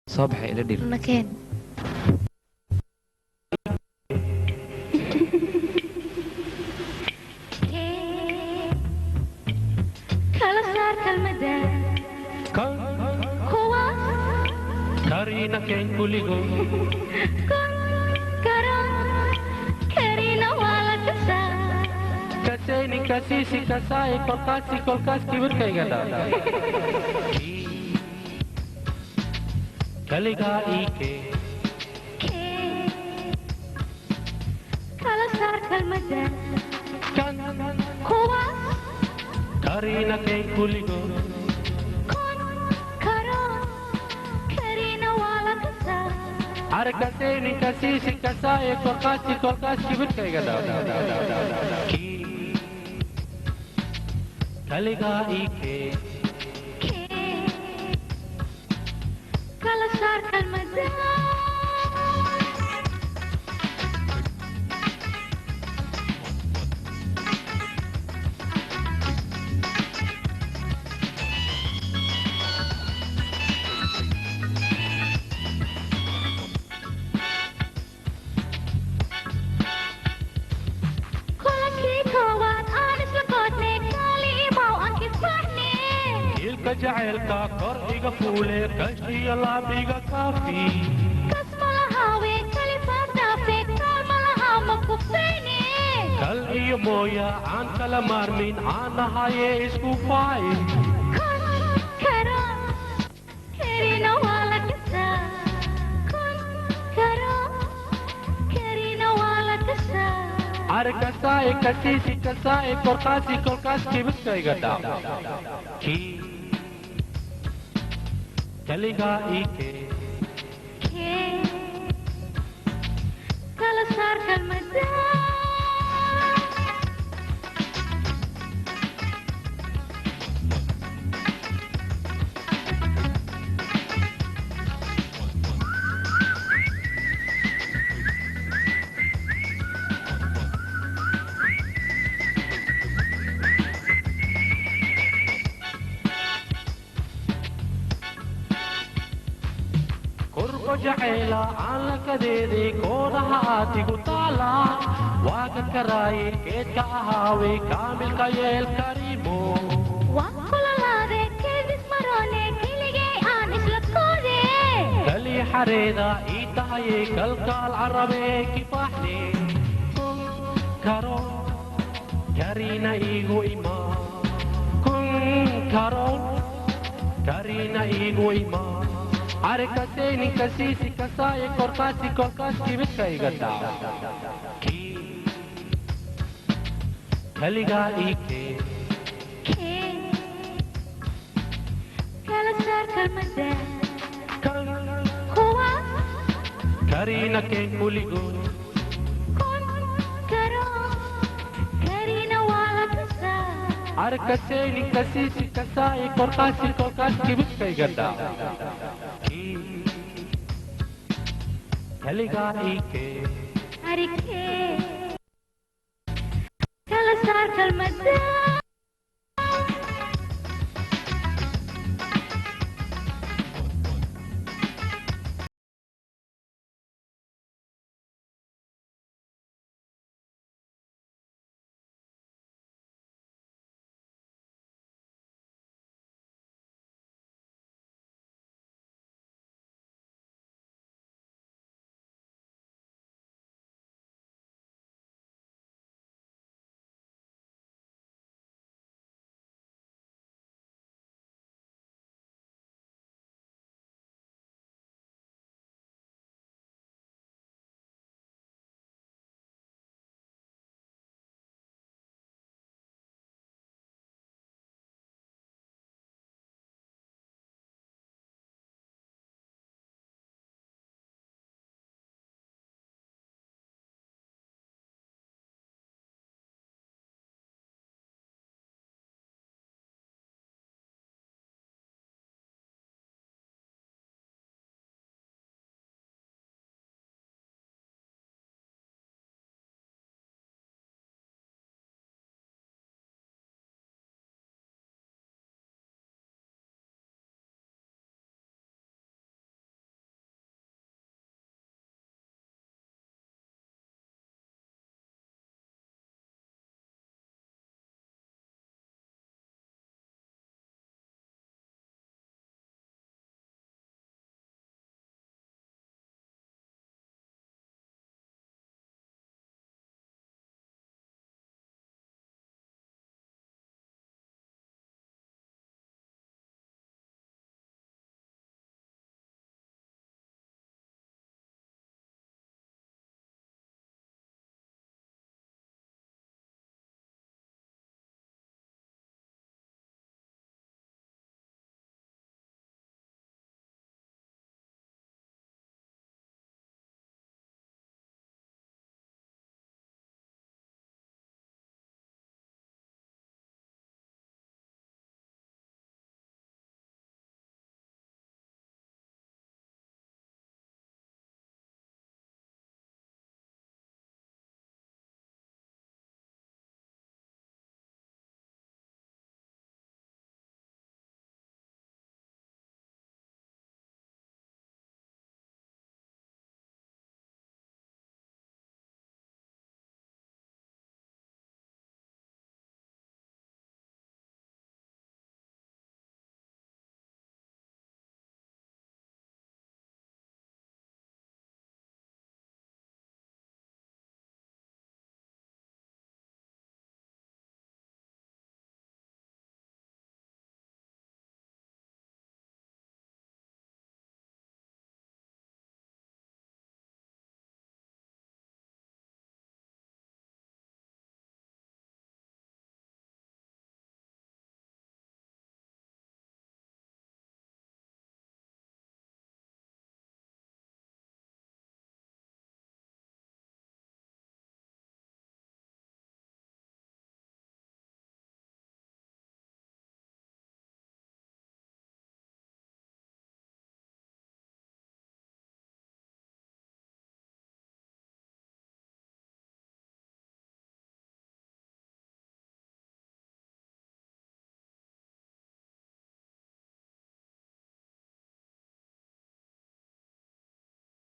صبحي إلى دير مكان kala saar kalmada kuwaas Karina keen kuligood karina waa la kasaa kasayni kasiisi kasaaye kolkaasi kolkaas kibirkayga dhaadha kaligaa iikee kala saar kalmada kan kuwaas Karina keen kuligood arkasayni kasiisi kasaaye kolkaasi kolkaas kibirkayga dhaadha kaligaa iikee kala saar kalmada ilka jacaylka kor iga fuule kashiyo laab iga kaafi kal iyo mooya aan kala maarmin aan nahaye isku faay arkasaaye kasiisi kasaaye korkaasi kolkaas kibirkayga dhaaf kaligaa iikee kala saar kalmada kurbo jacayla aan la kadeeday koodaha aadigu taala waa ka karaaye geedka ahaawe kaamilka yeel kariimo kaliya xareeda ii tahaye kalkaal carabee kifaaxne kun karo kariina iigu imaa kun karo kariina iigu imaa arkasayni kasiisi kasaaye korkaasi kolkaas kibirkayga dhaaf kaligaa iikee kala saar kalmada kan kuwaas Karina keen kuligood arkasayni kasiisi kasaaye korkaasi kolkaas kibirkayga dhaaf kaligaa iikee Arike